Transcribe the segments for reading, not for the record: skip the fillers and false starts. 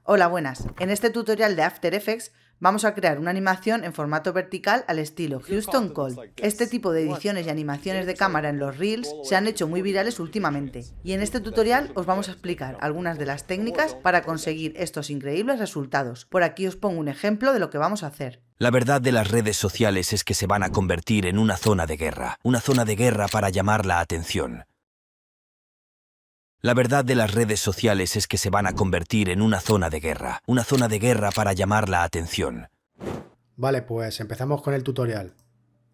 Hola, buenas. En este tutorial de After Effects vamos a crear una animación en formato vertical al estilo Houston Call. Este tipo de ediciones y animaciones de cámara en los Reels se han hecho muy virales últimamente, y en este tutorial os vamos a explicar algunas de las técnicas para conseguir estos increíbles resultados. Por aquí os pongo un ejemplo de lo que vamos a hacer. La verdad de las redes sociales es que se van a convertir en una zona de guerra para llamar la atención. La verdad de las redes sociales es que se van a convertir en una zona de guerra para llamar la atención. Vale, pues empezamos con el tutorial.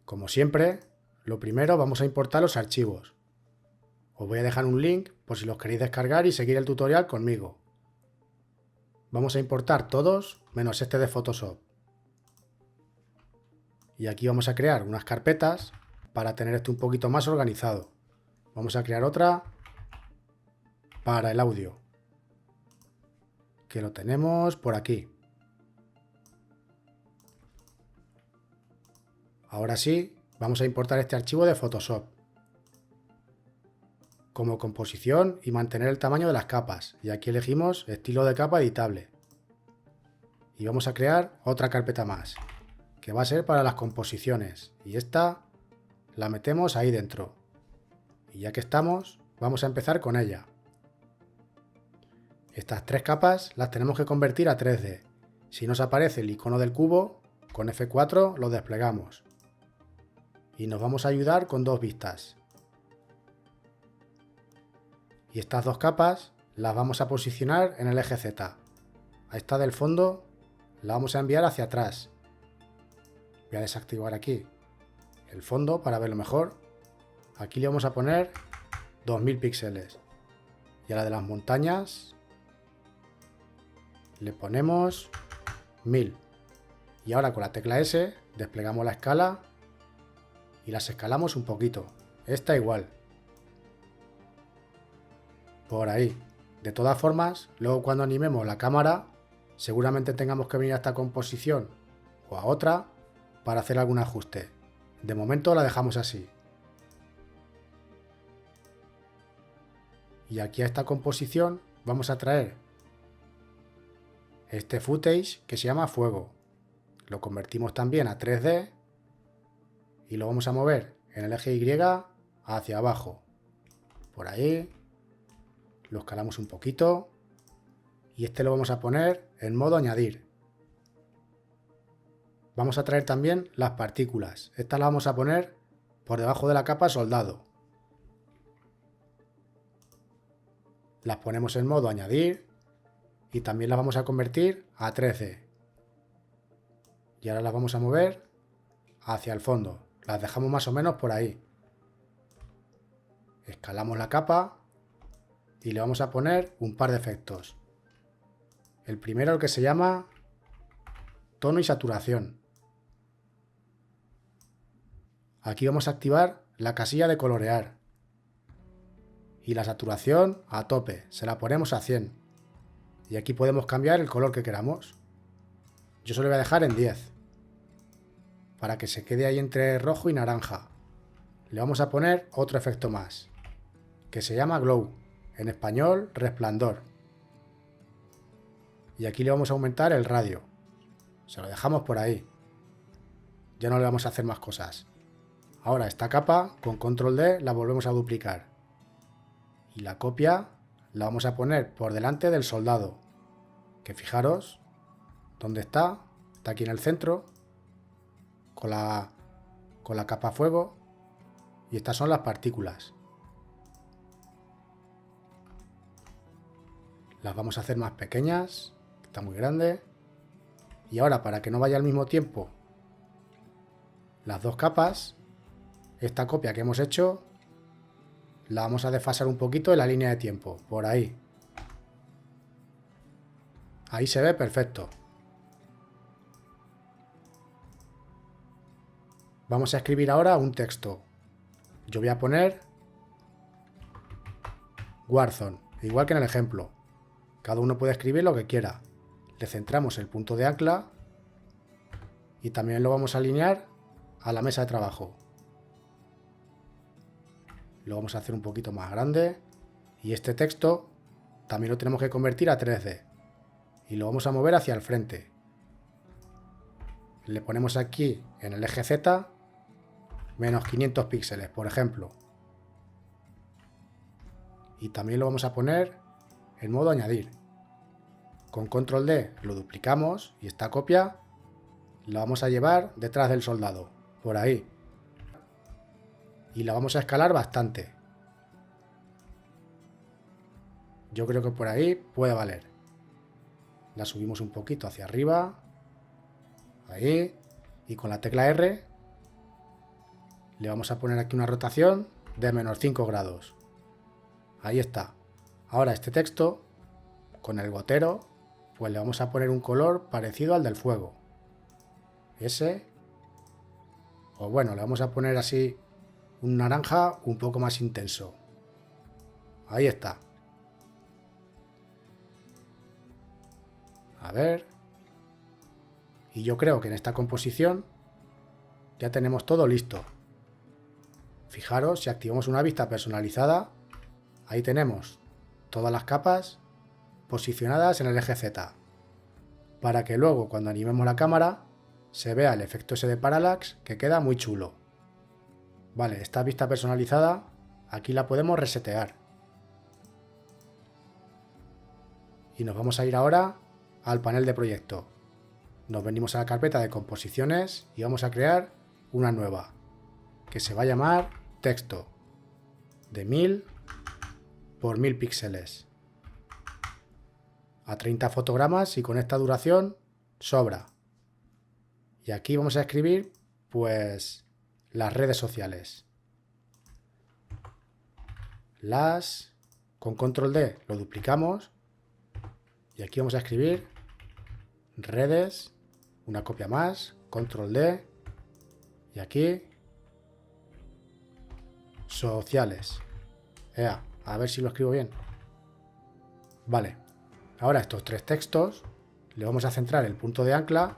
Como siempre, lo primero vamos a importar los archivos. Os voy a dejar un link por si los queréis descargar y seguir el tutorial conmigo. Vamos a importar todos menos este de Photoshop. Y aquí vamos a crear unas carpetas para tener esto un poquito más organizado. Vamos a crear otra para el audio, que lo tenemos por aquí. Ahora sí, vamos a importar este archivo de Photoshop como composición y mantener el tamaño de las capas. Y aquí elegimos estilo de capa editable. Y vamos a crear otra carpeta más, que va a ser para las composiciones. Y esta la metemos ahí dentro. Y ya que estamos, vamos a empezar con ella. Estas tres capas las tenemos que convertir a 3D. Si nos aparece el icono del cubo, con F4 lo desplegamos. Y nos vamos a ayudar con dos vistas. Y estas dos capas las vamos a posicionar en el eje Z. A esta del fondo la vamos a enviar hacia atrás. Voy a desactivar aquí el fondo para verlo mejor. Aquí le vamos a poner 2000 píxeles. Y a la de las montañas le ponemos 1000. Y ahora con la tecla S desplegamos la escala y las escalamos un poquito. Esta igual. Por ahí. De todas formas, luego cuando animemos la cámara, seguramente tengamos que venir a esta composición o a otra para hacer algún ajuste. De momento la dejamos así. Y aquí a esta composición vamos a traer este footage que se llama fuego. Lo convertimos también a 3D y lo vamos a mover en el eje Y hacia abajo. Por ahí. Lo escalamos un poquito. Y este lo vamos a poner en modo añadir. Vamos a traer también las partículas. Estas las vamos a poner por debajo de la capa soldado. Las ponemos en modo añadir. Y también las vamos a convertir a 3D. Y ahora las vamos a mover hacia el fondo. Las dejamos más o menos por ahí. Escalamos la capa y le vamos a poner un par de efectos. El primero, el que se llama tono y saturación. Aquí vamos a activar la casilla de colorear. Y la saturación a tope, se la ponemos a 100. Y aquí podemos cambiar el color que queramos. Yo se lo voy a dejar en 10. Para que se quede ahí entre rojo y naranja. Le vamos a poner otro efecto más, que se llama glow. En español, resplandor. Y aquí le vamos a aumentar el radio. Se lo dejamos por ahí. Ya no le vamos a hacer más cosas. Ahora esta capa, con control D, la volvemos a duplicar. Y la copia la vamos a poner por delante del soldado. Que fijaros, ¿dónde está? Está aquí en el centro, con la capa fuego. Y estas son las partículas. Las vamos a hacer más pequeñas, está muy grande. Y ahora, para que no vaya al mismo tiempo las dos capas, esta copia que hemos hecho la vamos a desfasar un poquito en la línea de tiempo, por ahí. Ahí se ve perfecto. Vamos a escribir ahora un texto. Yo voy a poner Warzone, igual que en el ejemplo. Cada uno puede escribir lo que quiera. Le centramos el punto de ancla y también lo vamos a alinear a la mesa de trabajo. Lo vamos a hacer un poquito más grande y este texto también lo tenemos que convertir a 3D. y lo vamos a mover hacia el frente. Le ponemos aquí en el eje Z menos 500 píxeles, por ejemplo. Y también lo vamos a poner en modo añadir. Con control D lo duplicamos y esta copia la vamos a llevar detrás del soldado, por ahí. Y la vamos a escalar bastante. Yo creo que por ahí puede valer. La subimos un poquito hacia arriba. Ahí. Y con la tecla R le vamos a poner aquí una rotación de menos 5 grados. Ahí está. Ahora este texto, con el gotero, pues le vamos a poner un color parecido al del fuego. Ese. O bueno, le vamos a poner así un naranja un poco más intenso. Ahí está. A ver. Y yo creo que en esta composición ya tenemos todo listo. Fijaros, si activamos una vista personalizada, ahí tenemos todas las capas posicionadas en el eje Z, para que luego cuando animemos la cámara se vea el efecto ese de parallax, que queda muy chulo. Vale, esta vista personalizada aquí la podemos resetear. Y nos vamos a ir ahora al panel de proyecto. Nos venimos a la carpeta de composiciones y vamos a crear una nueva, que se va a llamar texto, de 1000 por 1000 píxeles, a 30 fotogramas, y con esta duración sobra. Y aquí vamos a escribir pues las redes sociales. Con control D lo duplicamos y aquí vamos a escribir redes, una copia más, control D, y aquí sociales. A ver si lo escribo bien. Vale, ahora estos tres textos le vamos a centrar el punto de ancla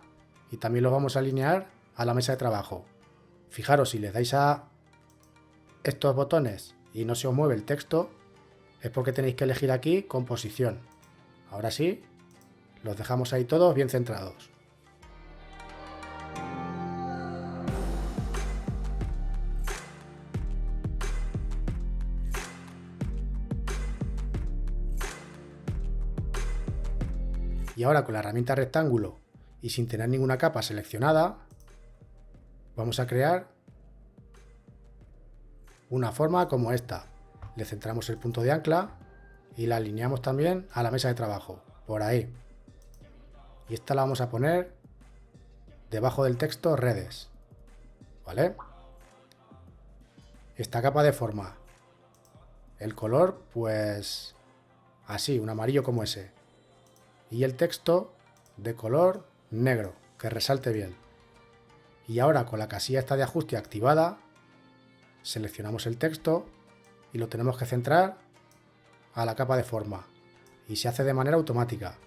y también los vamos a alinear a la mesa de trabajo. Fijaros, si les dais a estos botones y no se os mueve el texto, es porque tenéis que elegir aquí composición. Ahora sí, los dejamos ahí todos bien centrados. Y ahora con la herramienta rectángulo y sin tener ninguna capa seleccionada, vamos a crear una forma como esta. Le centramos el punto de ancla y la alineamos también a la mesa de trabajo, por ahí. Y esta la vamos a poner debajo del texto redes. ¿Vale? Esta capa de forma. El color, pues así, un amarillo como ese. Y el texto de color negro, que resalte bien. Y ahora con la casilla esta de ajuste activada, seleccionamos el texto y lo tenemos que centrar a la capa de forma. Y se hace de manera automática.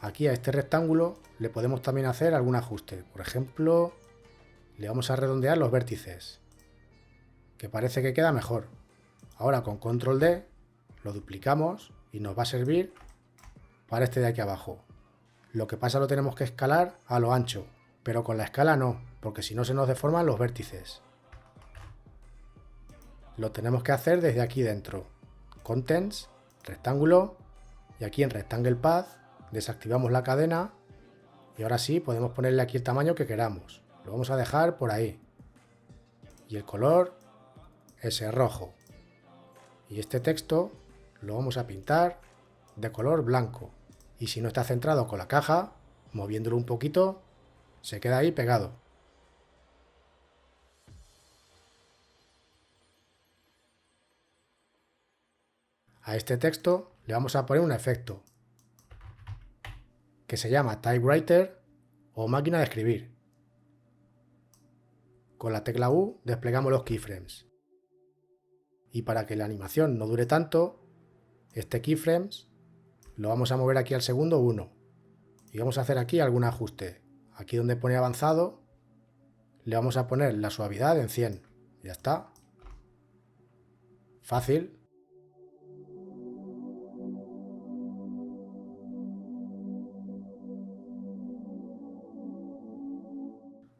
Aquí a este rectángulo le podemos también hacer algún ajuste. Por ejemplo, le vamos a redondear los vértices, que parece que queda mejor. Ahora con control D lo duplicamos y nos va a servir para este de aquí abajo. Lo que pasa, lo tenemos que escalar a lo ancho, pero con la escala no, porque si no se nos deforman los vértices. Lo tenemos que hacer desde aquí dentro. Contents, rectángulo, y aquí en Rectangle Path desactivamos la cadena y ahora sí podemos ponerle aquí el tamaño que queramos. Lo vamos a dejar por ahí. Y el color es el rojo. Y este texto lo vamos a pintar de color blanco. Y si no está centrado con la caja, moviéndolo un poquito, se queda ahí pegado. A este texto le vamos a poner un efecto que se llama Typewriter o máquina de escribir. Con la tecla U desplegamos los keyframes. Y para que la animación no dure tanto, este keyframes lo vamos a mover aquí al segundo 1. Y vamos a hacer aquí algún ajuste. Aquí donde pone avanzado, le vamos a poner la suavidad en 100. Ya está. Fácil.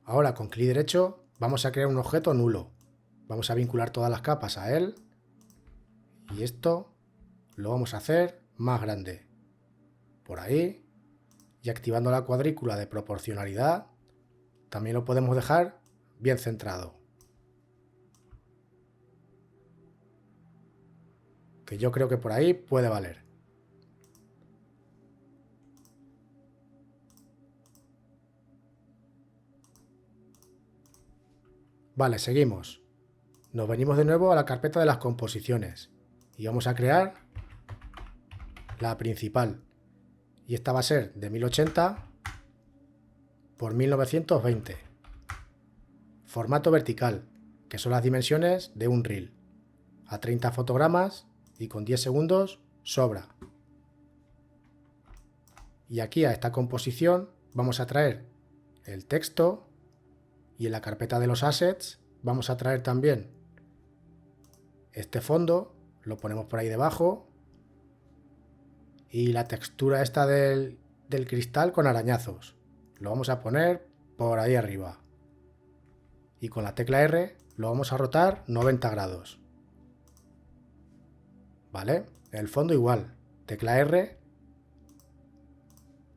Ahora con clic derecho vamos a crear un objeto nulo. Vamos a vincular todas las capas a él. Y esto lo vamos a hacer más grande. Por ahí. Y activando la cuadrícula de proporcionalidad, también lo podemos dejar bien centrado. Que yo creo que por ahí puede valer. Vale, seguimos. Nos venimos de nuevo a la carpeta de las composiciones y vamos a crear la principal. Y esta va a ser de 1080 por 1920. Formato vertical, que son las dimensiones de un reel. A 30 fotogramas y con 10 segundos sobra. Y aquí a esta composición vamos a traer el texto y en la carpeta de los assets vamos a traer también este fondo, lo ponemos por ahí debajo y la textura esta del cristal con arañazos, lo vamos a poner por ahí arriba y con la tecla R lo vamos a rotar 90 grados. ¿Vale? El fondo igual, tecla R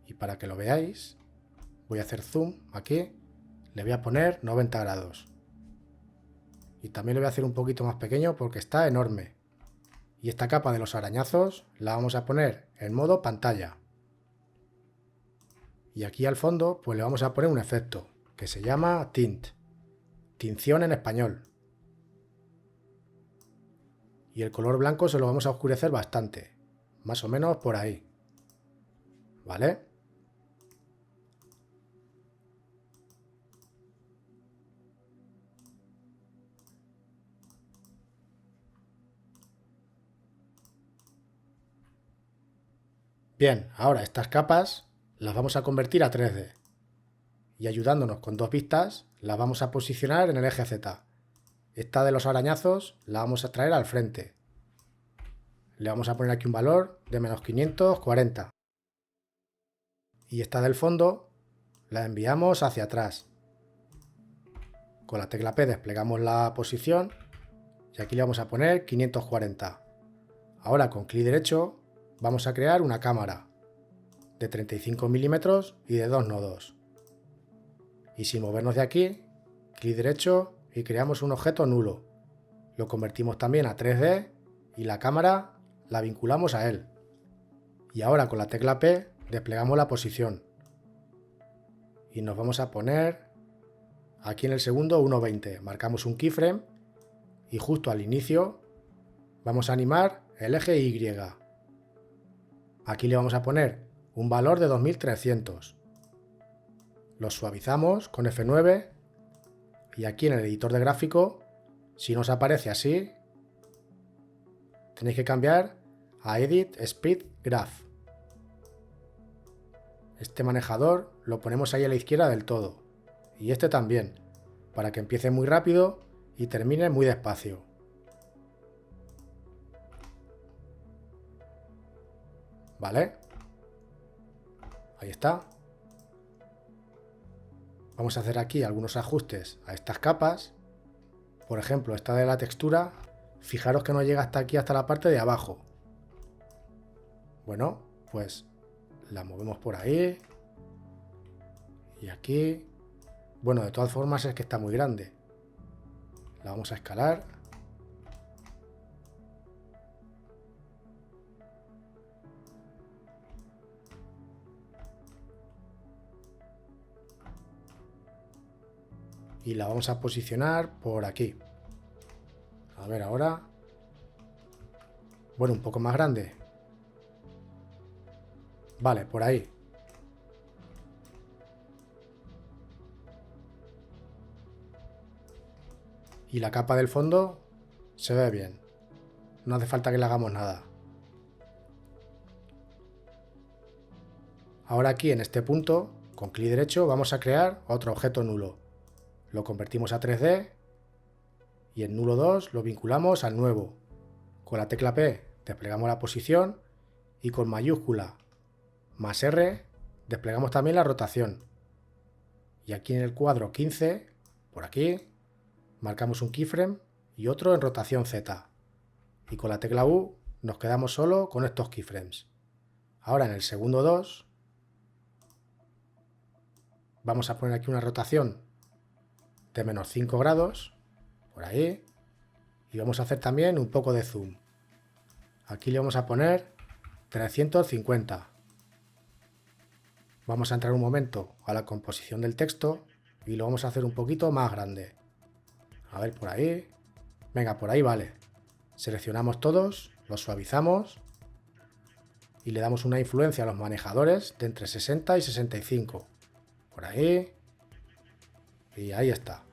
y para que lo veáis voy a hacer zoom aquí, le voy a poner 90 grados. Y también lo voy a hacer un poquito más pequeño porque está enorme. Y esta capa de los arañazos la vamos a poner en modo pantalla. Y aquí al fondo pues le vamos a poner un efecto que se llama tint. Tinción en español. Y el color blanco se lo vamos a oscurecer bastante. Más o menos por ahí. ¿Vale? Bien, ahora estas capas las vamos a convertir a 3D y ayudándonos con dos vistas las vamos a posicionar en el eje Z. Esta de los arañazos la vamos a traer al frente. Le vamos a poner aquí un valor de menos 540. Y esta del fondo la enviamos hacia atrás. Con la tecla P desplegamos la posición y aquí le vamos a poner 540. Ahora con clic derecho vamos a crear una cámara de 35 milímetros y de 2 nodos. Y sin movernos de aquí, clic derecho y creamos un objeto nulo. Lo convertimos también a 3D y la cámara la vinculamos a él. Y ahora con la tecla P desplegamos la posición. Y nos vamos a poner aquí en el segundo 1.20. Marcamos un keyframe y justo al inicio vamos a animar el eje Y. Aquí le vamos a poner un valor de 2300. Lo suavizamos con F9 y aquí en el editor de gráfico, si nos aparece así, tenéis que cambiar a Edit Speed Graph. Este manejador lo ponemos ahí a la izquierda del todo y este también, para que empiece muy rápido y termine muy despacio. ¿Vale? Ahí está. Vamos a hacer aquí algunos ajustes a estas capas. Por ejemplo, esta de la textura, fijaros que no llega hasta aquí, hasta la parte de abajo. Bueno, pues la movemos por ahí. Y aquí. Bueno, de todas formas es que está muy grande. La vamos a escalar. Y la vamos a posicionar por aquí. A ver ahora. Bueno, un poco más grande. Vale, por ahí. Y la capa del fondo se ve bien. No hace falta que le hagamos nada. Ahora aquí en este punto, con clic derecho, vamos a crear otro objeto nulo. Lo convertimos a 3D y en nulo 2 lo vinculamos al nuevo. Con la tecla P desplegamos la posición y con mayúscula más R desplegamos también la rotación. Y aquí en el cuadro 15, por aquí, marcamos un keyframe y otro en rotación Z. Y con la tecla U nos quedamos solo con estos keyframes. Ahora en el segundo 2 vamos a poner aquí una rotación de menos 5 grados, por ahí, y vamos a hacer también un poco de zoom. Aquí le vamos a poner 350. Vamos a entrar un momento a la composición del texto y lo vamos a hacer un poquito más grande. A ver, por ahí. Venga, por ahí vale. Seleccionamos todos, los suavizamos y le damos una influencia a los manejadores de entre 60 y 65. Por ahí. Y ahí está.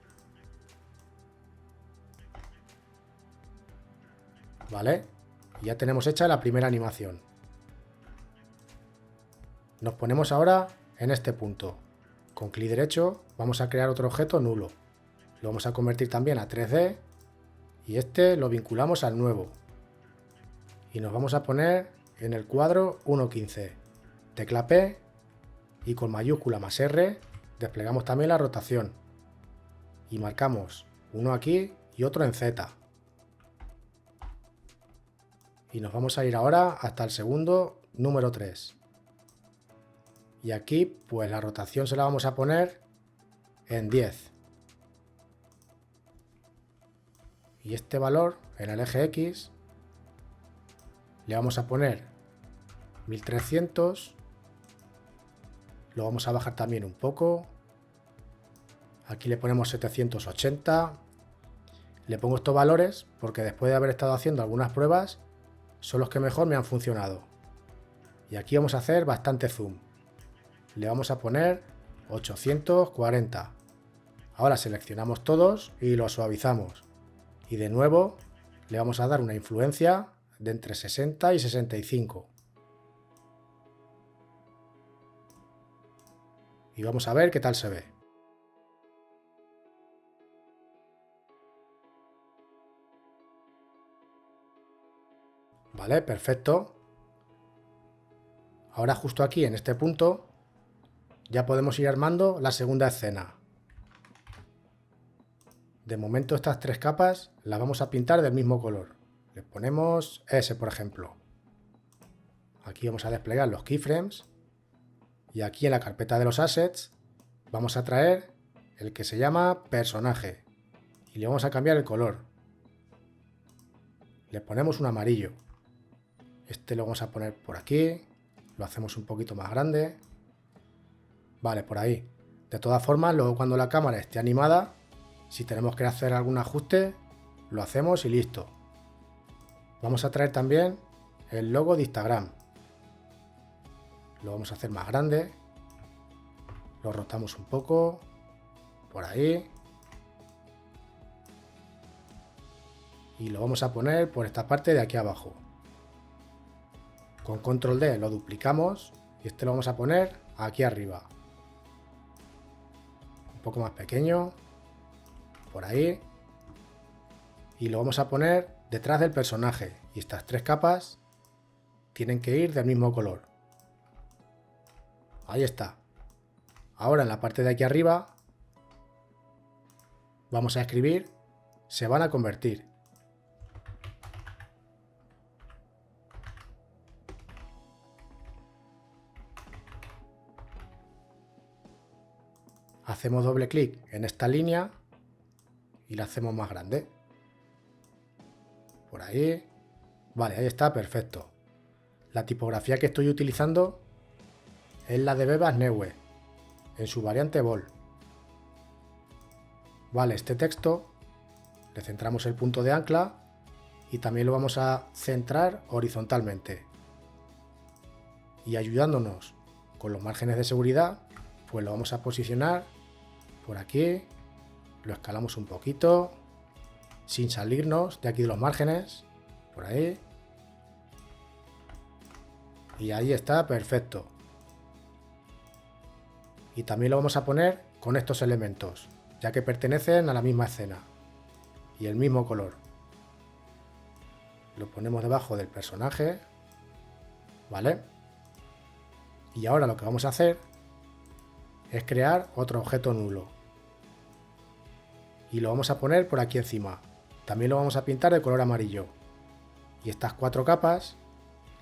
¿Vale? Ya tenemos hecha la primera animación. Nos ponemos ahora en este punto. Con clic derecho vamos a crear otro objeto nulo. Lo vamos a convertir también a 3D y este lo vinculamos al nuevo. Y nos vamos a poner en el cuadro 1.15. Tecla P y con mayúscula más R desplegamos también la rotación. Y marcamos uno aquí y otro en Z. Y nos vamos a ir ahora hasta el segundo número 3. Y aquí pues la rotación se la vamos a poner en 10. Y este valor en el eje X le vamos a poner 1300. Lo vamos a bajar también un poco. Aquí le ponemos 780. Le pongo estos valores porque después de haber estado haciendo algunas pruebas son los que mejor me han funcionado. Y aquí vamos a hacer bastante zoom. Le vamos a poner 840. Ahora seleccionamos todos y los suavizamos. Y de nuevo le vamos a dar una influencia de entre 60 y 65. Y vamos a ver qué tal se ve. Vale, perfecto. Ahora justo aquí en este punto ya podemos ir armando la segunda escena. De momento estas tres capas las vamos a pintar del mismo color. Le ponemos ese, por ejemplo. Aquí vamos a desplegar los keyframes y aquí en la carpeta de los assets vamos a traer el que se llama personaje y le vamos a cambiar el color. Le ponemos un amarillo. Este lo vamos a poner por aquí, lo hacemos un poquito más grande. Vale, por ahí. De todas formas, luego cuando la cámara esté animada, si tenemos que hacer algún ajuste, lo hacemos y listo. Vamos a traer también el logo de Instagram. Lo vamos a hacer más grande. Lo rotamos un poco. Por ahí. Y lo vamos a poner por esta parte de aquí abajo. Con control D lo duplicamos y este lo vamos a poner aquí arriba. Un poco más pequeño. Por ahí. Y lo vamos a poner detrás del personaje. Y estas tres capas tienen que ir del mismo color. Ahí está. Ahora en la parte de aquí arriba vamos a escribir se van a convertir. Hacemos doble clic en esta línea y la hacemos más grande. Por ahí. Vale, ahí está, perfecto. La tipografía que estoy utilizando es la de Bebas Neue, en su variante Vol. Vale, este texto le centramos el punto de ancla y también lo vamos a centrar horizontalmente. Y ayudándonos con los márgenes de seguridad, pues lo vamos a posicionar por aquí, lo escalamos un poquito, sin salirnos de aquí de los márgenes, por ahí. Y ahí está, perfecto. Y también lo vamos a poner con estos elementos, ya que pertenecen a la misma escena y el mismo color. Lo ponemos debajo del personaje, ¿vale? Y ahora lo que vamos a hacer es crear otro objeto nulo. Y lo vamos a poner por aquí encima. También lo vamos a pintar de color amarillo. Y estas 4 capas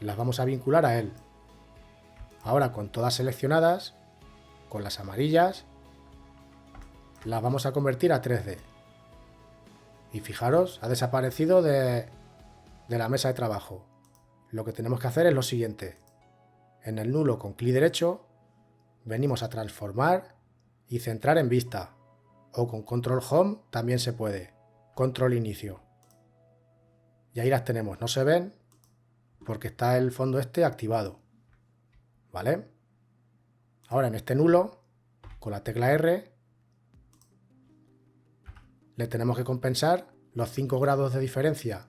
las vamos a vincular a él. Ahora con todas seleccionadas, con las amarillas, las vamos a convertir a 3D. Y fijaros, ha desaparecido de la mesa de trabajo. Lo que tenemos que hacer es lo siguiente. En el nulo con clic derecho, venimos a transformar y centrar en vista. O con control home también se puede. Control inicio. Y ahí las tenemos. No se ven porque está el fondo este activado. ¿Vale? Ahora en este nulo, con la tecla R, le tenemos que compensar los 5 grados de diferencia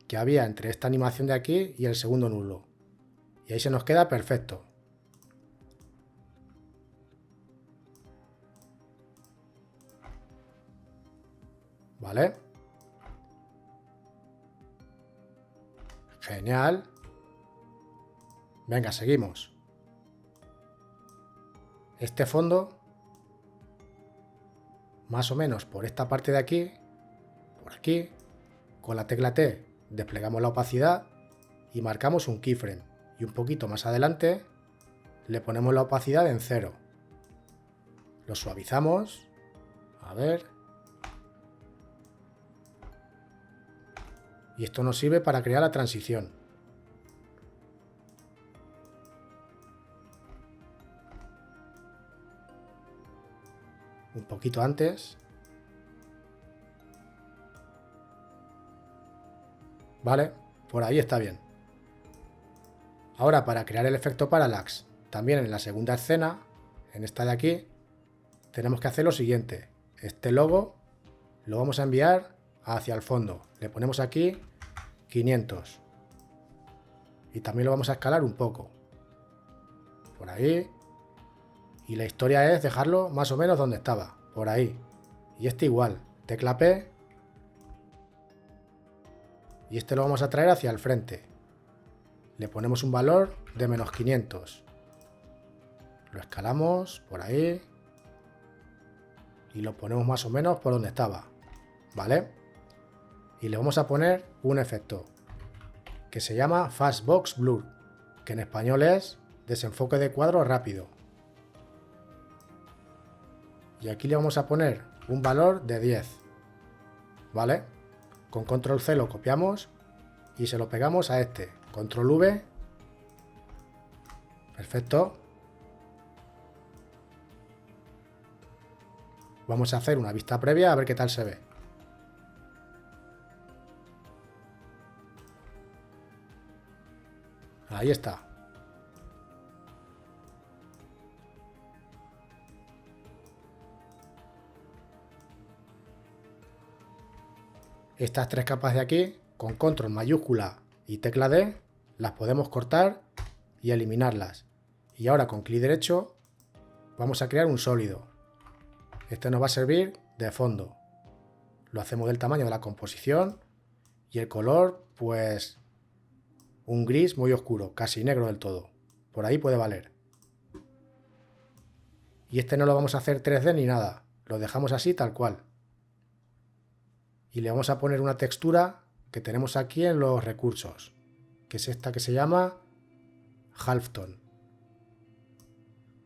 que había entre esta animación de aquí y el segundo nulo. Y ahí se nos queda perfecto. ¿Vale? Genial. Venga, seguimos. Este fondo, más o menos por esta parte de aquí, por aquí, con la tecla T desplegamos la opacidad y marcamos un keyframe. Y un poquito más adelante le ponemos la opacidad en 0. Lo suavizamos. A ver. Y esto nos sirve para crear la transición. Un poquito antes. Vale, por ahí está bien. Ahora para crear el efecto parallax, también en la segunda escena, en esta de aquí, tenemos que hacer lo siguiente. Este logo lo vamos a enviar hacia el fondo. Le ponemos aquí 500. Y también lo vamos a escalar un poco. Por ahí. Y la historia es dejarlo más o menos donde estaba. Por ahí. Y este igual. Tecla P. Y este lo vamos a traer hacia el frente. Le ponemos un valor de menos 500. Lo escalamos por ahí. Y lo ponemos más o menos por donde estaba. ¿Vale? Y le vamos a poner un efecto que se llama Fastbox Blur, que en español es desenfoque de cuadro rápido. Y aquí le vamos a poner un valor de 10. ¿Vale? Con control C lo copiamos y se lo pegamos a este. Control V. Perfecto. Vamos a hacer una vista previa a ver qué tal se ve. Ahí está. Estas 3 capas de aquí, con control mayúscula y tecla D, las podemos cortar y eliminarlas. Y ahora con clic derecho vamos a crear un sólido. Este nos va a servir de fondo. Lo hacemos del tamaño de la composición y el color, pues un gris muy oscuro, casi negro del todo. Por ahí puede valer. Y este no lo vamos a hacer 3D ni nada. Lo dejamos así tal cual. Y le vamos a poner una textura que tenemos aquí en los recursos, que es esta que se llama Halftone.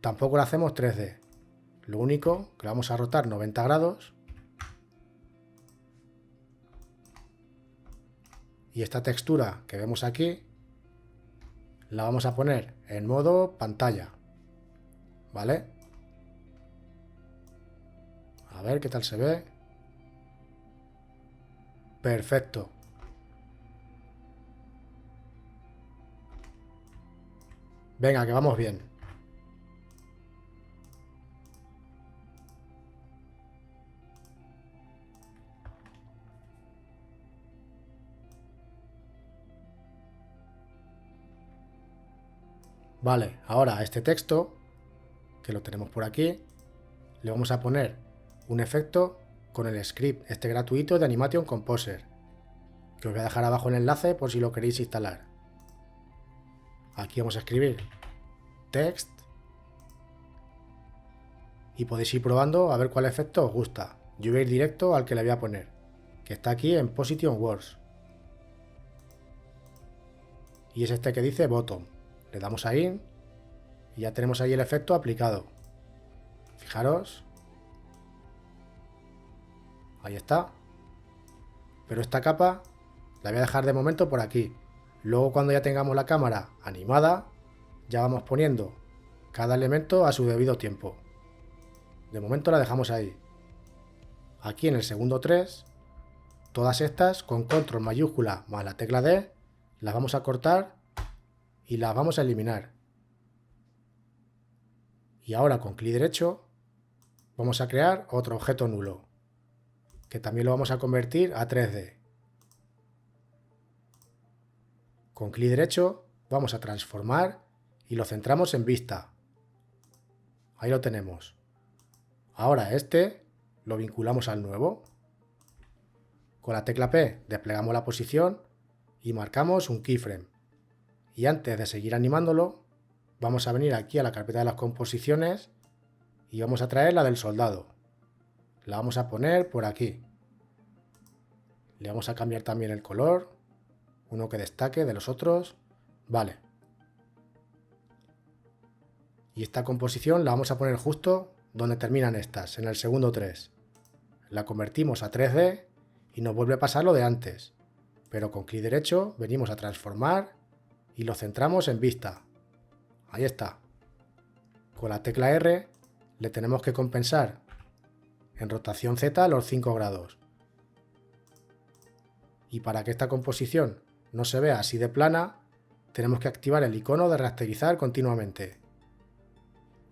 Tampoco la hacemos 3D. Lo único que vamos a rotar 90 grados. Y esta textura que vemos aquí la vamos a poner en modo pantalla. ¿Vale? A ver qué tal se ve. Perfecto. Venga, que vamos bien. Vale, ahora a este texto, que lo tenemos por aquí, le vamos a poner un efecto con el script este gratuito de Animation Composer, que os voy a dejar abajo el enlace por si lo queréis instalar. Aquí vamos a escribir text y podéis ir probando a ver cuál efecto os gusta. Yo voy a ir directo al que le voy a poner, que está aquí en Position Words. Y es este que dice Bottom. Le damos ahí y ya tenemos ahí el efecto aplicado. Fijaros. Ahí está. Pero esta capa la voy a dejar de momento por aquí. Luego cuando ya tengamos la cámara animada, ya vamos poniendo cada elemento a su debido tiempo. De momento la dejamos ahí. Aquí en el segundo 3, todas estas con control mayúscula más la tecla D, las vamos a cortar y las vamos a eliminar. Y ahora con clic derecho vamos a crear otro objeto nulo, que también lo vamos a convertir a 3D. Con clic derecho vamos a transformar y lo centramos en vista. Ahí lo tenemos. Ahora este lo vinculamos al nuevo. Con la tecla P desplegamos la posición y marcamos un keyframe. Y antes de seguir animándolo, vamos a venir aquí a la carpeta de las composiciones y vamos a traer la del soldado. La vamos a poner por aquí. Le vamos a cambiar también el color, uno que destaque de los otros. Vale. Y esta composición la vamos a poner justo donde terminan estas, en el segundo 3. La convertimos a 3D y nos vuelve a pasar lo de antes. Pero con clic derecho venimos a transformar y lo centramos en vista. Ahí está. Con la tecla R le tenemos que compensar en rotación Z los 5 grados. Y para que esta composición no se vea así de plana, tenemos que activar el icono de rasterizar continuamente.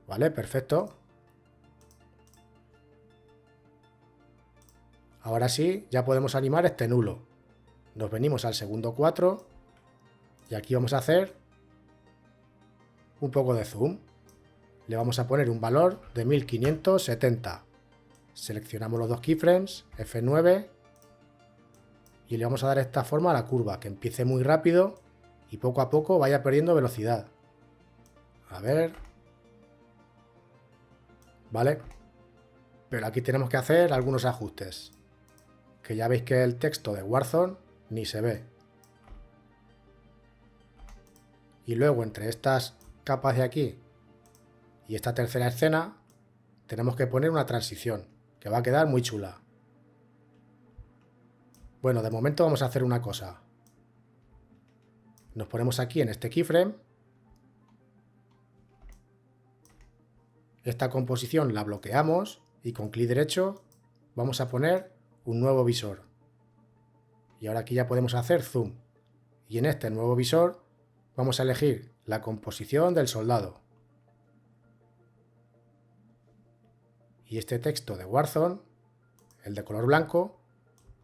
Vale, perfecto. Ahora sí, ya podemos animar este nulo. Nos venimos al segundo 4 y aquí vamos a hacer un poco de zoom. Le vamos a poner un valor de 1570. Seleccionamos los dos keyframes, F9, y le vamos a dar esta forma a la curva, que empiece muy rápido y poco a poco vaya perdiendo velocidad. A ver. Vale. Pero aquí tenemos que hacer algunos ajustes. Que ya veis que el texto de Warzone ni se ve. Y luego entre estas capas de aquí y esta tercera escena tenemos que poner una transición, que va a quedar muy chula. Bueno, de momento vamos a hacer una cosa. Nos ponemos aquí en este keyframe. Esta composición la bloqueamos y con clic derecho vamos a poner un nuevo visor. Y ahora aquí ya podemos hacer zoom. Y en este nuevo visor vamos a elegir la composición del soldado. Y este texto de Warzone, el de color blanco,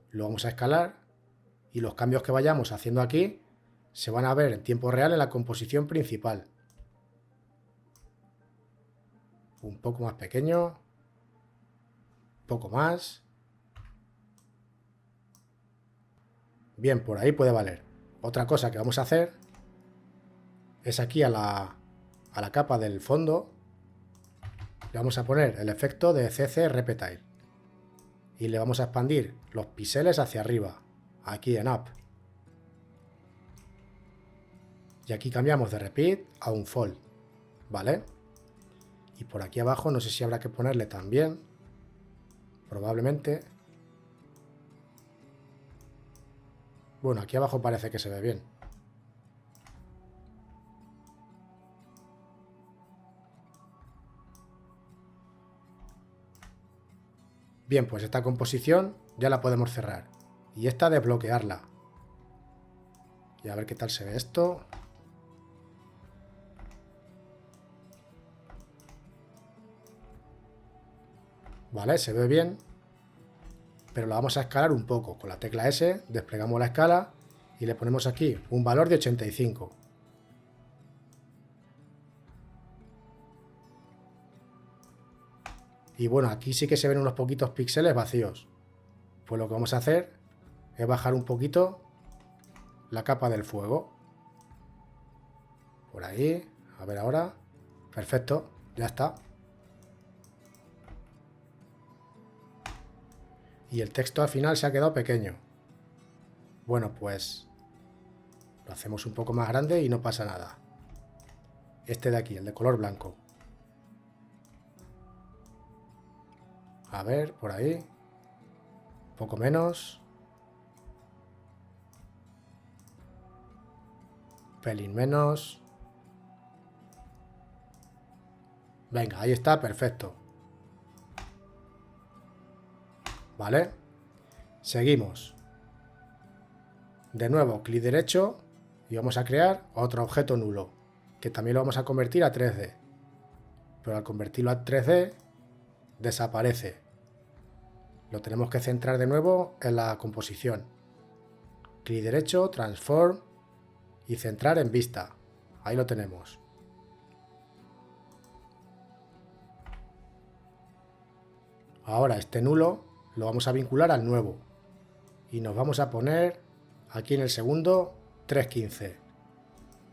lo vamos a escalar y los cambios que vayamos haciendo aquí se van a ver en tiempo real en la composición principal. Un poco más pequeño, un poco más. Bien, por ahí puede valer. Otra cosa que vamos a hacer es aquí a la capa del fondo le vamos a poner el efecto de CC Reptile y le vamos a expandir los píxeles hacia arriba, aquí en Up. Y aquí cambiamos de Repeat a un Fold, ¿vale? Y por aquí abajo no sé si habrá que ponerle también, probablemente. Bueno, aquí abajo parece que se ve bien. Bien, pues esta composición ya la podemos cerrar. Y esta desbloquearla. Y a ver qué tal se ve esto. Vale, se ve bien. Pero la vamos a escalar un poco. Con la tecla S desplegamos la escala y le ponemos aquí un valor de 85. Y bueno, aquí sí que se ven unos poquitos píxeles vacíos. Pues lo que vamos a hacer es bajar un poquito la capa del fuego. Por ahí, a ver ahora. Perfecto, ya está. Y el texto al final se ha quedado pequeño. Bueno, pues lo hacemos un poco más grande y no pasa nada. Este de aquí, el de color blanco. A ver, por ahí. Un poco menos. Pelín menos. Venga, ahí está, perfecto. Vale. Seguimos. De nuevo, clic derecho y vamos a crear otro objeto nulo, que también lo vamos a convertir a 3D. Pero al convertirlo a 3D, desaparece. Lo tenemos que centrar de nuevo en la composición. Clic derecho, transform y centrar en vista. Ahí lo tenemos. Ahora este nulo lo vamos a vincular al nuevo y nos vamos a poner aquí en el segundo 3.15.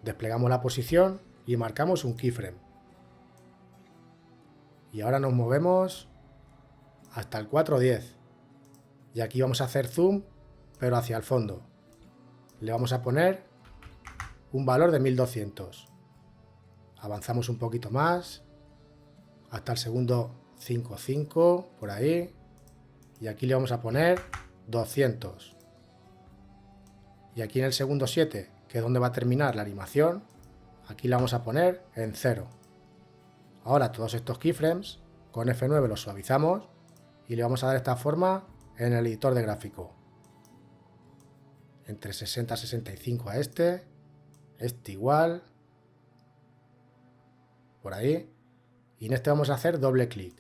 Desplegamos la posición y marcamos un keyframe. Y ahora nos movemos hasta el 4.10 y aquí vamos a hacer zoom pero hacia el fondo. Le vamos a poner un valor de 1200. Avanzamos un poquito más hasta el segundo 5.5 por ahí y aquí le vamos a poner 200. Y aquí en el segundo 7, que es donde va a terminar la animación, aquí la vamos a poner en 0. Ahora todos estos keyframes con F9 los suavizamos y le vamos a dar esta forma en el editor de gráfico. Entre 60 y 65 a este igual, por ahí, y en este vamos a hacer doble clic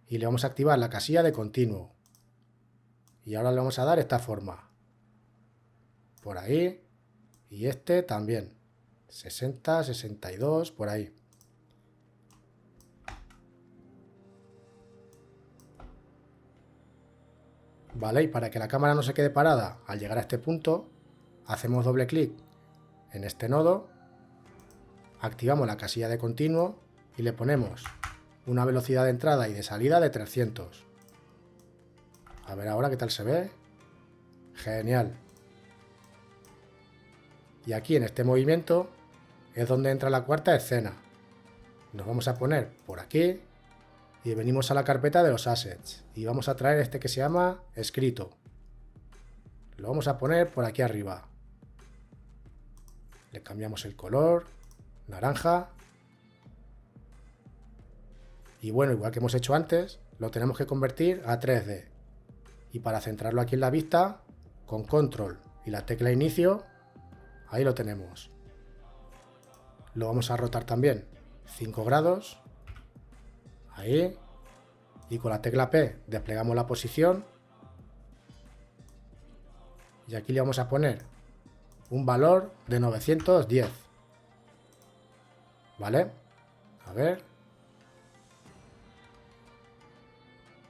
y le vamos a activar la casilla de continuo y ahora le vamos a dar esta forma por ahí y este también 60, 62 por ahí. Vale, y para que la cámara no se quede parada al llegar a este punto, hacemos doble clic en este nodo, activamos la casilla de continuo y le ponemos una velocidad de entrada y de salida de 300. A ver ahora qué tal se ve. Genial. Y aquí en este movimiento es donde entra la cuarta escena. Nos vamos a poner por aquí y venimos a la carpeta de los assets y vamos a traer este que se llama escrito. Lo vamos a poner por aquí arriba. Le cambiamos el color, naranja. Y bueno, igual que hemos hecho antes, lo tenemos que convertir a 3D. Y para centrarlo aquí en la vista, con control y la tecla inicio, ahí lo tenemos. Lo vamos a rotar también 5 grados. Ahí. Y con la tecla P desplegamos la posición. Y aquí le vamos a poner un valor de 910. ¿Vale? A ver.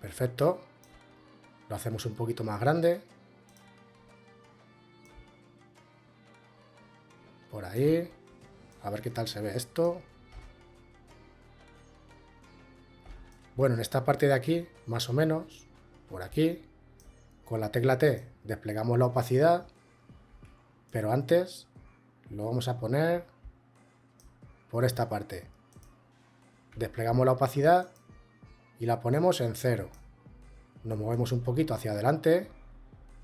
Perfecto. Lo hacemos un poquito más grande. Por ahí. A ver qué tal se ve esto. Bueno, en esta parte de aquí, más o menos, por aquí, con la tecla T desplegamos la opacidad, pero antes lo vamos a poner por esta parte. Desplegamos la opacidad y la ponemos en 0. Nos movemos un poquito hacia adelante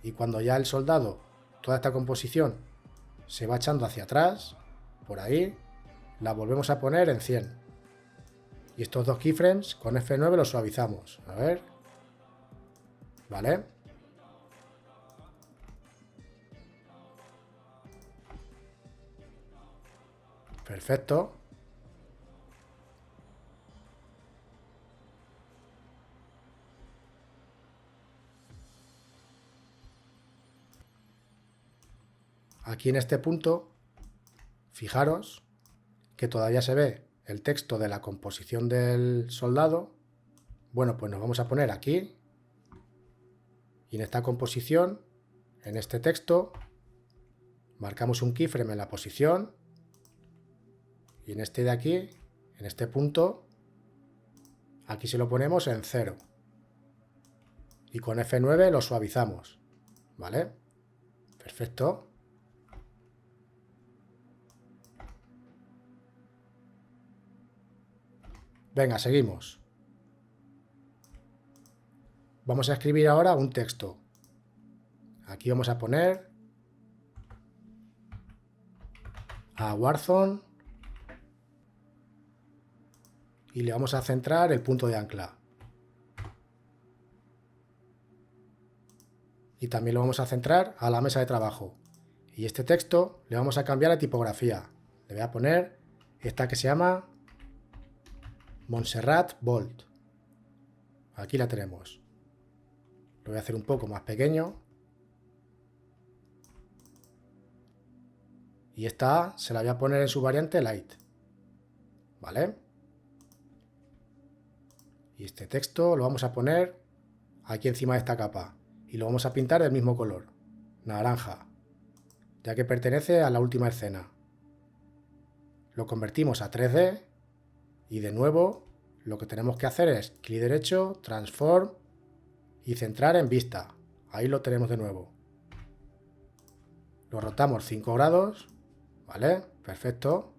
y cuando ya el soldado, toda esta composición, se va echando hacia atrás, por ahí, la volvemos a poner en 100. Y estos dos keyframes con F9 los suavizamos. A ver. ¿Vale? Perfecto. Aquí en este punto, fijaros que todavía se ve el texto de la composición del soldado. Bueno, pues nos vamos a poner aquí y en esta composición, en este texto, marcamos un keyframe en la posición y en este de aquí, en este punto, aquí se lo ponemos en 0. Y con F9 lo suavizamos. ¿Vale? Perfecto. Venga, seguimos. Vamos a escribir ahora un texto. Aquí vamos a poner a Warzone y le vamos a centrar el punto de ancla. Y también lo vamos a centrar a la mesa de trabajo. Y este texto le vamos a cambiar la tipografía. Le voy a poner esta que se llama Montserrat Bold. Aquí la tenemos. Lo voy a hacer un poco más pequeño. Y esta A se la voy a poner en su variante Light. ¿Vale? Y este texto lo vamos a poner aquí encima de esta capa. Y lo vamos a pintar del mismo color, naranja, ya que pertenece a la última escena. Lo convertimos a 3D y de nuevo lo que tenemos que hacer es clic derecho, transform y centrar en vista. Ahí lo tenemos de nuevo. Lo rotamos 5 grados, ¿vale? Perfecto.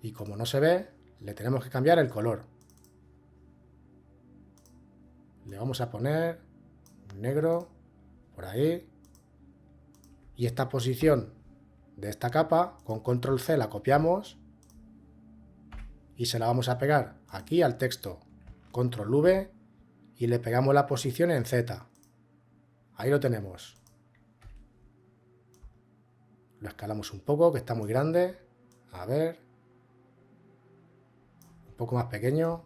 Y como no se ve, le tenemos que cambiar el color. Le vamos a poner negro por ahí. Y esta posición de esta capa, con control C la copiamos y se la vamos a pegar aquí al texto. Control V y le pegamos la posición en Z. Ahí lo tenemos. Lo escalamos un poco, que está muy grande. A ver. Un poco más pequeño.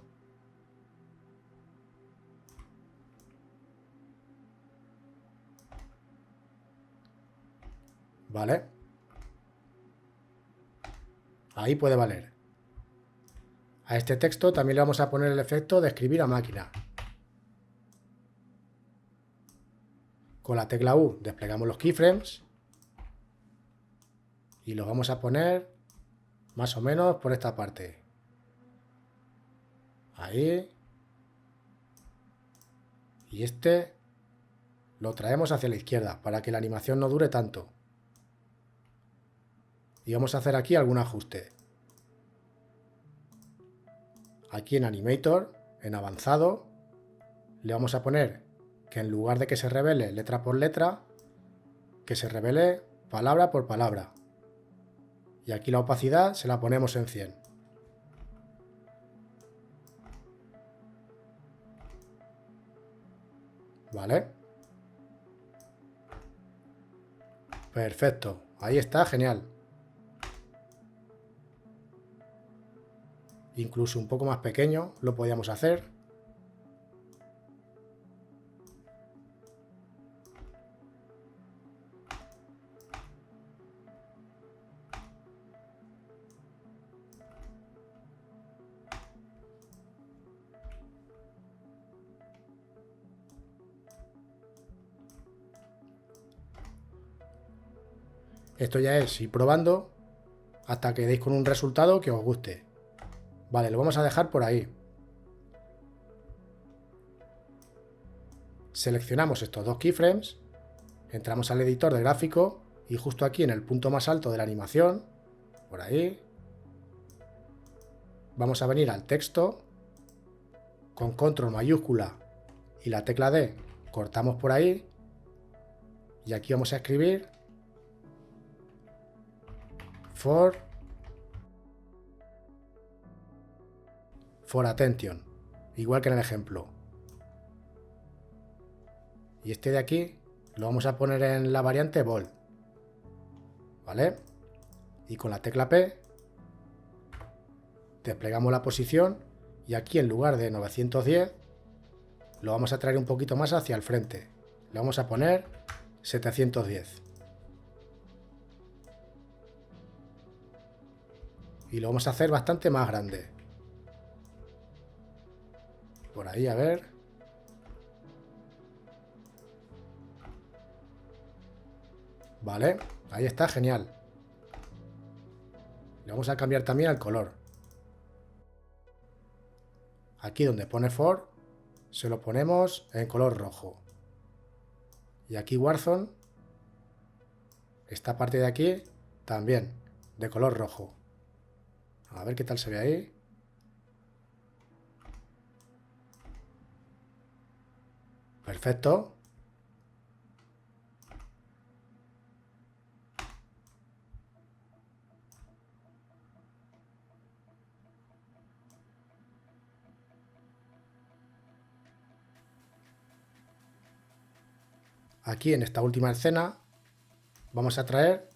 Vale. Ahí puede valer. A este texto también le vamos a poner el efecto de escribir a máquina. Con la tecla U desplegamos los keyframes y los vamos a poner más o menos por esta parte. Ahí. Y este lo traemos hacia la izquierda para que la animación no dure tanto. Y vamos a hacer aquí algún ajuste. Aquí en Animator, en avanzado, le vamos a poner que en lugar de que se revele letra por letra, que se revele palabra por palabra. Y aquí la opacidad se la ponemos en 100. ¿Vale? Perfecto. Ahí está, genial. Incluso un poco más pequeño lo podíamos hacer. Esto ya es ir probando hasta que deis con un resultado que os guste. Vale, lo vamos a dejar por ahí. Seleccionamos estos dos keyframes, entramos al editor de gráfico y justo aquí en el punto más alto de la animación, por ahí, vamos a venir al texto, con control mayúscula y la tecla D cortamos por ahí y aquí vamos a escribir for attention, igual que en el ejemplo. Y este de aquí lo vamos a poner en la variante bold, ¿vale? Y con la tecla P desplegamos la posición y aquí en lugar de 910 lo vamos a traer un poquito más hacia el frente. Le vamos a poner 710. Y lo vamos a hacer bastante más grande. Por ahí, a ver. Vale, ahí está, genial. Le vamos a cambiar también el color. Aquí donde pone For, se lo ponemos en color rojo. Y aquí Warzone, esta parte de aquí, también, de color rojo. A ver qué tal se ve ahí. Perfecto. Aquí en esta última escena vamos a traer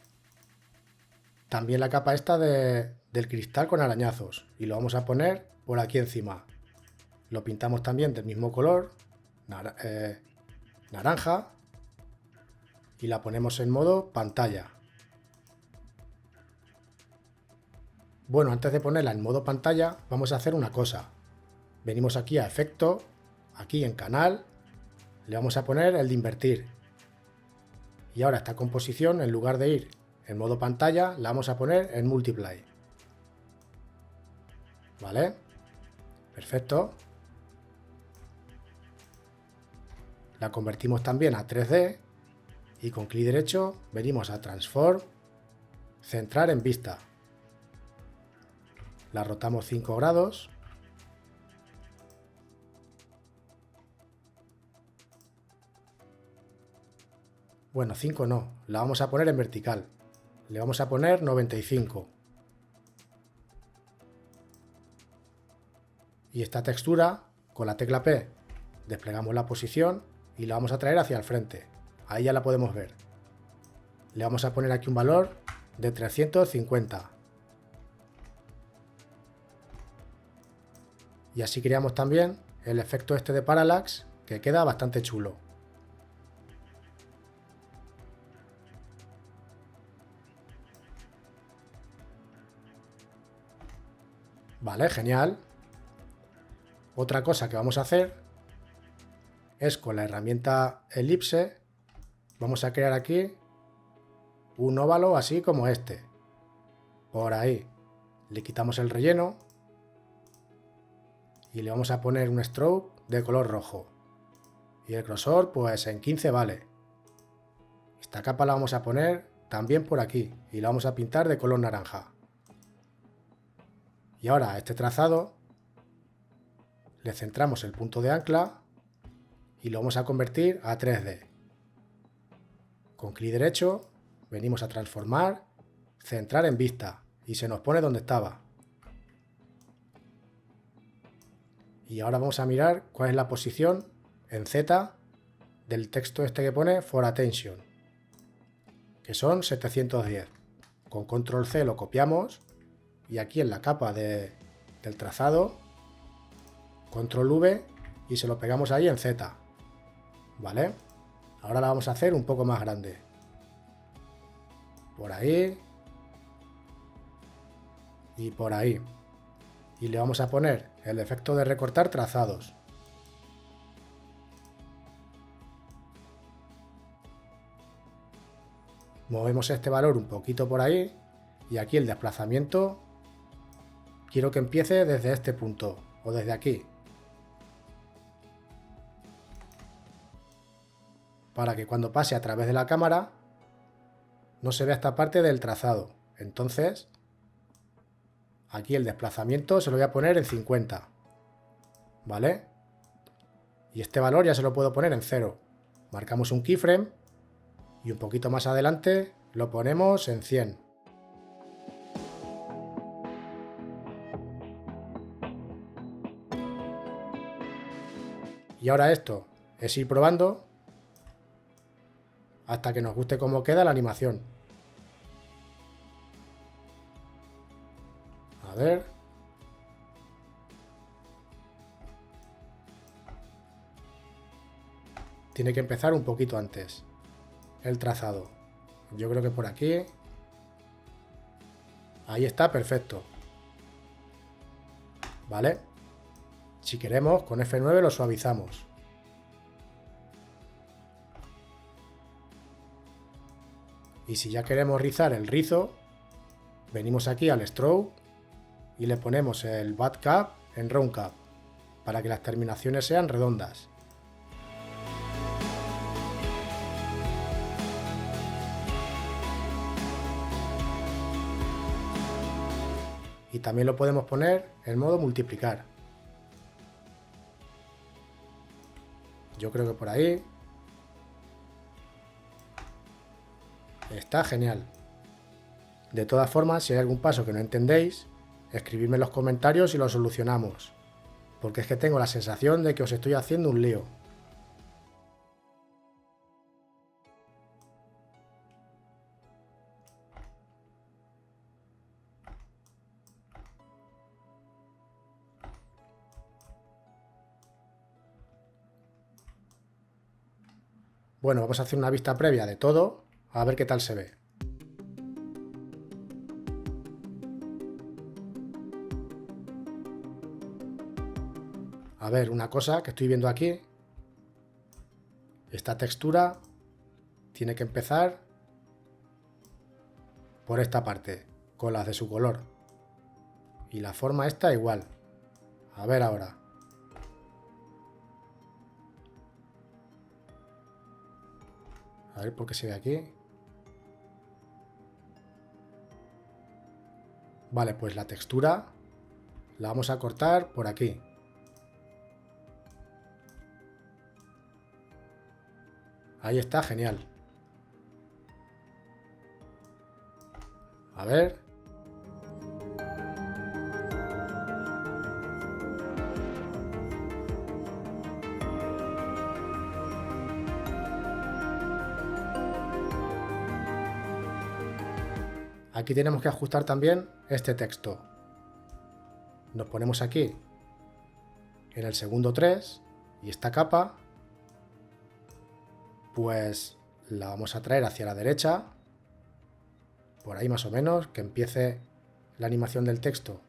también la capa esta del cristal con arañazos y lo vamos a poner por aquí encima. Lo pintamos también del mismo color, naranja, y la ponemos en modo pantalla. Bueno, antes de ponerla en modo pantalla vamos a hacer una cosa. Venimos aquí a efecto, aquí en canal, le vamos a poner el de invertir. Y ahora esta composición, en lugar de ir en modo pantalla, la vamos a poner en multiply. ¿Vale? Perfecto. La convertimos también a 3D y con clic derecho venimos a Transform, centrar en vista. La rotamos 5 grados. Bueno, 5 no, la vamos a poner en vertical. Le vamos a poner 95. Y esta textura, con la tecla P, desplegamos la posición y la vamos a traer hacia el frente. Ahí ya la podemos ver. Le vamos a poner aquí un valor de 350. Y así creamos también el efecto este de parallax, que queda bastante chulo. Vale, genial. Otra cosa que vamos a hacer es con la herramienta elipse, vamos a crear aquí un óvalo así como este. Por ahí. Le quitamos el relleno y le vamos a poner un stroke de color rojo. Y el grosor pues en 15 vale. Esta capa la vamos a poner también por aquí y la vamos a pintar de color naranja. Y ahora a este trazado le centramos el punto de ancla y lo vamos a convertir a 3D. Con clic derecho venimos a transformar, centrar en vista y se nos pone donde estaba. Y ahora vamos a mirar cuál es la posición en Z del texto este que pone For Attention, que son 710. Con Control C lo copiamos y aquí en la capa del trazado, Control V y se lo pegamos ahí en Z. ¿Vale? Ahora la vamos a hacer un poco más grande. Por ahí. Y por ahí. Y le vamos a poner el efecto de recortar trazados. Movemos este valor un poquito por ahí. Y aquí el desplazamiento quiero que empiece desde este punto o desde aquí. Para que cuando pase a través de la cámara no se vea esta parte del trazado. Entonces, aquí el desplazamiento se lo voy a poner en 50. ¿Vale? Y este valor ya se lo puedo poner en 0. Marcamos un keyframe y un poquito más adelante lo ponemos en 100. Y ahora esto es ir probando hasta que nos guste cómo queda la animación. A ver. Tiene que empezar un poquito antes el trazado. Yo creo que por aquí. Ahí está, perfecto. ¿Vale? Si queremos, con F9 lo suavizamos. Y si ya queremos rizar el rizo, venimos aquí al stroke y le ponemos el bad cap en round cap. para que las terminaciones sean redondas. Y también lo podemos poner en modo multiplicar. Yo creo que por ahí está genial. De todas formas, si hay algún paso que no entendéis, escribidme en los comentarios y lo solucionamos. Porque es que tengo la sensación de que os estoy haciendo un lío. Bueno, vamos a hacer una vista previa de todo, a ver qué tal se ve. A ver, una cosa que estoy viendo aquí. Esta textura tiene que empezar por esta parte, con las de su color. Y la forma esta igual. A ver ahora. A ver por qué se ve aquí. Vale, pues la textura la vamos a cortar por aquí. Ahí está, genial. A ver. Aquí tenemos que ajustar también este texto. Nos ponemos aquí en el segundo 3 y esta capa pues la vamos a traer hacia la derecha, por ahí más o menos, que empiece la animación del texto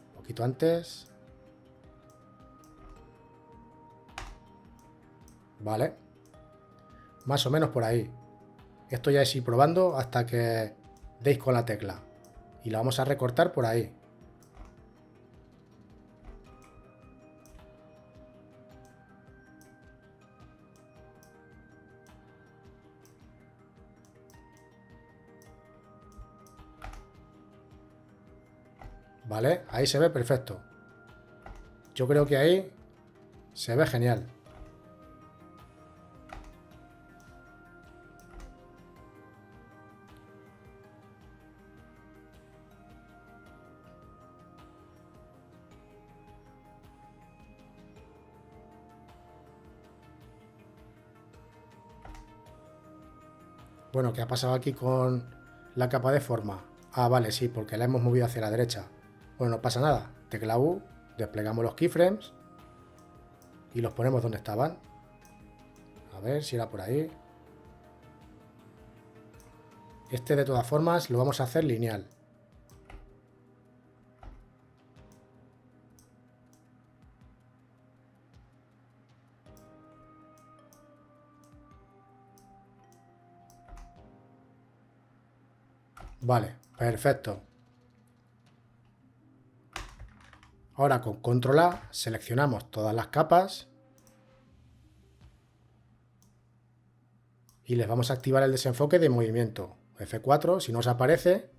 un poquito antes. Vale, más o menos por ahí. Esto ya es ir probando hasta que deis con la tecla y la vamos a recortar por ahí. Vale, ahí se ve perfecto. Yo creo que ahí se ve genial. Bueno, ¿qué ha pasado aquí con la capa de forma? Ah, vale, sí, porque la hemos movido hacia la derecha. Bueno, no pasa nada. Tecla U, desplegamos los keyframes y los ponemos donde estaban. A ver si era por ahí. Este de todas formas lo vamos a hacer lineal. Vale, perfecto. Ahora con Control A seleccionamos todas las capas y les vamos a activar el desenfoque de movimiento. F4, si no os aparece,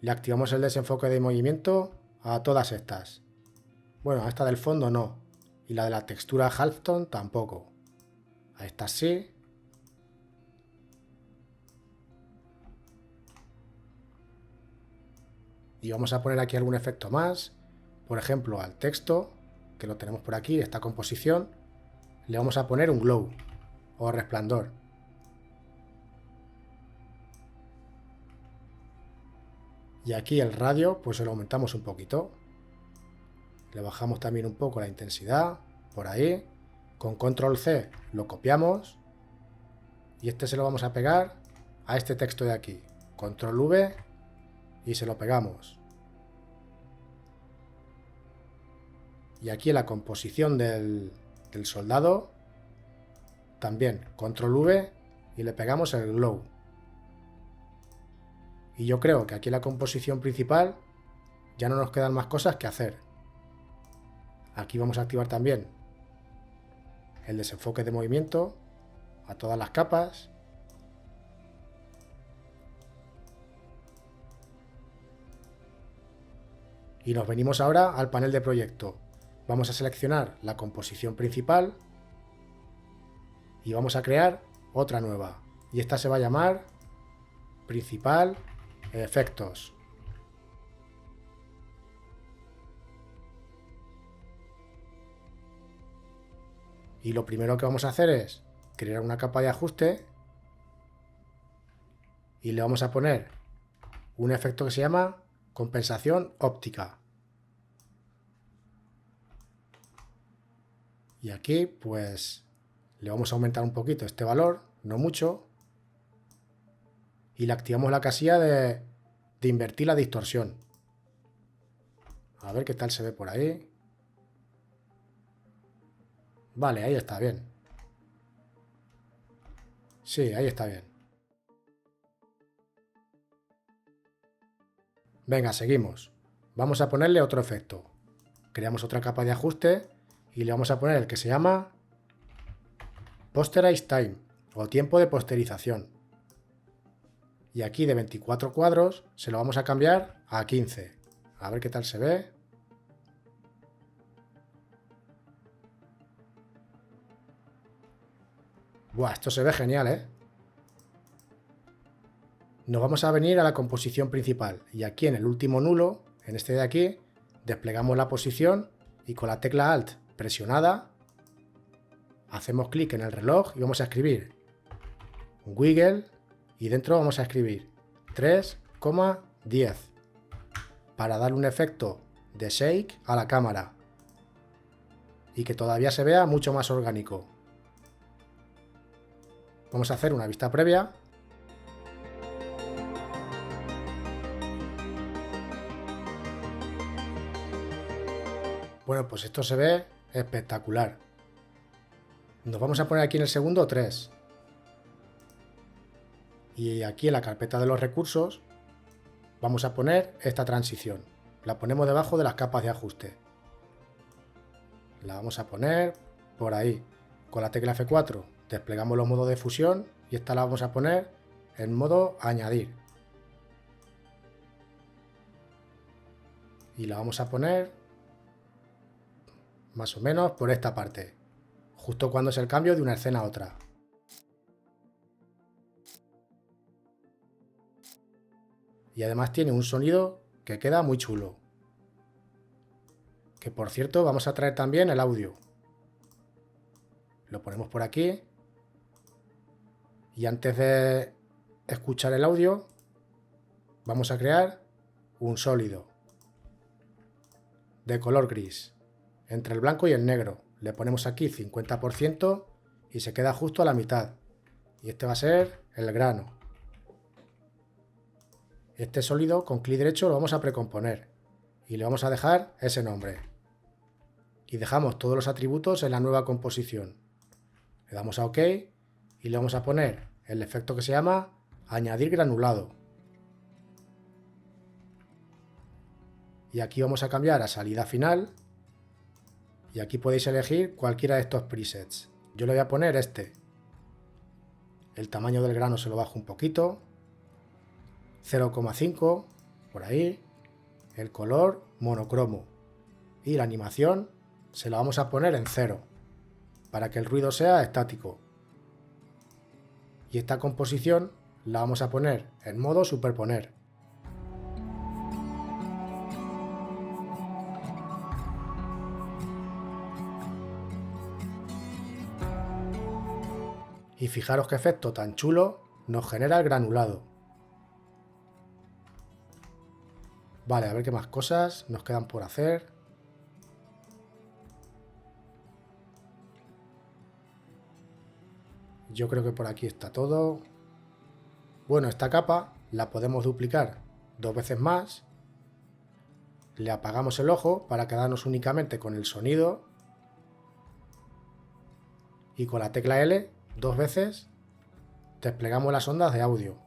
le activamos el desenfoque de movimiento a todas estas. Bueno, a esta del fondo no. Y la de la textura Halftone tampoco. A esta sí. Y vamos a poner aquí algún efecto más. Por ejemplo, al texto, que lo tenemos por aquí, esta composición, le vamos a poner un glow o resplandor. Y aquí el radio, pues se lo aumentamos un poquito. Le bajamos también un poco la intensidad, por ahí. Con Control C lo copiamos. Y este se lo vamos a pegar a este texto de aquí. Control V y se lo pegamos. Y aquí en la composición del soldado, también Control V y le pegamos el glow. Y yo creo que aquí en la composición principal Ya no nos quedan más cosas que hacer. Aquí vamos a activar también el desenfoque de movimiento a todas las capas. Y nos venimos ahora al panel de proyecto. Vamos a seleccionar la composición principal y vamos a crear otra nueva. Y esta se va a llamar Principal Efectos. Y lo primero que vamos a hacer es crear una capa de ajuste y le vamos a poner un efecto que se llama compensación óptica. Y aquí pues le vamos a aumentar un poquito este valor, no mucho, y le activamos la casilla de invertir la distorsión. A ver qué tal se ve por ahí. Vale, ahí está bien. Sí, ahí está bien. Venga, seguimos. Vamos a ponerle otro efecto. Creamos otra capa de ajuste y le vamos a poner el que se llama Posterize Time o tiempo de posterización. Y aquí de 24 cuadros se lo vamos a cambiar a 15. A ver qué tal se ve. Buah, esto se ve genial, ¿eh? Nos vamos a venir a la composición principal y aquí en el último nulo, en este de aquí, desplegamos la posición y con la tecla Alt presionada hacemos clic en el reloj y vamos a escribir wiggle y dentro vamos a escribir 3,10 para darle un efecto de shake a la cámara y que todavía se vea mucho más orgánico. Vamos a hacer una vista previa. Bueno, pues esto se ve espectacular. Nos vamos a poner aquí en el segundo 3. Y aquí en la carpeta de los recursos vamos a poner esta transición. La ponemos debajo de las capas de ajuste. La vamos a poner por ahí. Con la tecla F4 desplegamos los modos de fusión y esta la vamos a poner en modo añadir. Y la vamos a poner más o menos por esta parte, justo cuando es el cambio de una escena a otra. Y además tiene un sonido que queda muy chulo. Que por cierto vamos a traer también el audio. Lo ponemos por aquí. Y antes de escuchar el audio, vamos a crear un sólido de color gris, entre el blanco y el negro. Le ponemos aquí 50% y se queda justo a la mitad. Y este va a ser el grano. Este sólido con clic derecho lo vamos a precomponer y le vamos a dejar ese nombre. Y dejamos todos los atributos en la nueva composición. Le damos a OK y le vamos a poner el efecto que se llama añadir granulado. Y aquí vamos a cambiar a salida final. Y aquí podéis elegir cualquiera de estos presets. Yo le voy a poner este. El tamaño del grano se lo bajo un poquito. 0,5 por ahí. El color monocromo. Y la animación se la vamos a poner en 0 para que el ruido sea estático. Y esta composición la vamos a poner en modo superponer. Y fijaros qué efecto tan chulo nos genera el granulado. Vale, a ver qué más cosas nos quedan por hacer. Yo creo que por aquí está todo. Bueno, esta capa la podemos duplicar 2 veces más. Le apagamos el ojo para quedarnos únicamente con el sonido. Y con la tecla L 2 veces desplegamos las ondas de audio.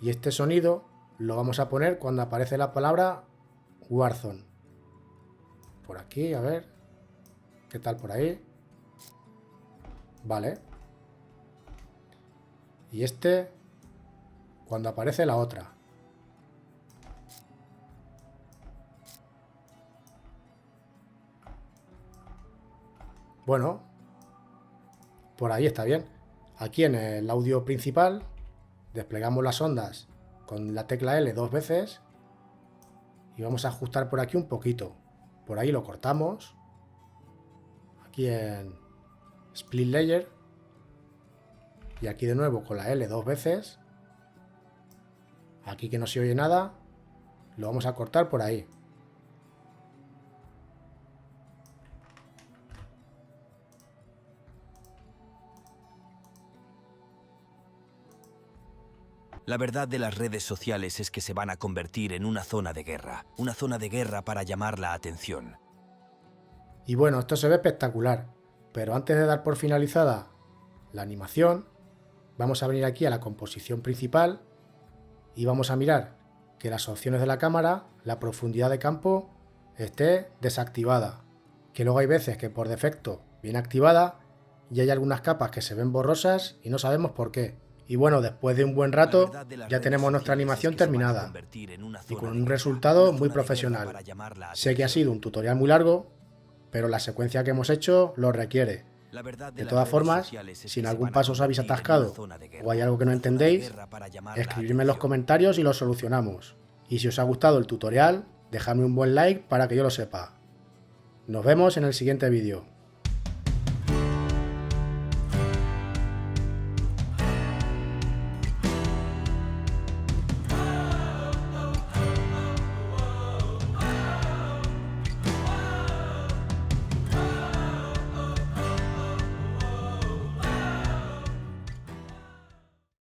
Y este sonido lo vamos a poner cuando aparece la palabra Warzone. Por aquí, a ver. ¿Qué tal por ahí? Vale. Y este, cuando aparece la otra. Bueno, por ahí está bien. Aquí en el audio principal desplegamos las ondas con la tecla L 2 veces y vamos a ajustar por aquí un poquito. Por ahí lo cortamos. Aquí en Split Layer. Y aquí de nuevo con la L 2 veces. Aquí que no se oye nada, lo vamos a cortar por ahí. La verdad de las redes sociales es que se van a convertir en una zona de guerra para llamar la atención. Y bueno, esto se ve espectacular, pero antes de dar por finalizada la animación, vamos a venir aquí a la composición principal y vamos a mirar que las opciones de la cámara, la profundidad de campo, esté desactivada. Que luego hay veces que por defecto viene activada y hay algunas capas que se ven borrosas y no sabemos por qué. Y bueno, después de un buen rato ya tenemos nuestra animación terminada y con un resultado muy profesional. Sé que ha sido un tutorial muy largo, pero la secuencia que hemos hecho lo requiere. De todas formas, si en algún paso os habéis atascado o hay algo que no entendéis, escribidme en los comentarios y lo solucionamos. Y si os ha gustado el tutorial, dejadme un buen like para que yo lo sepa. Nos vemos en el siguiente vídeo.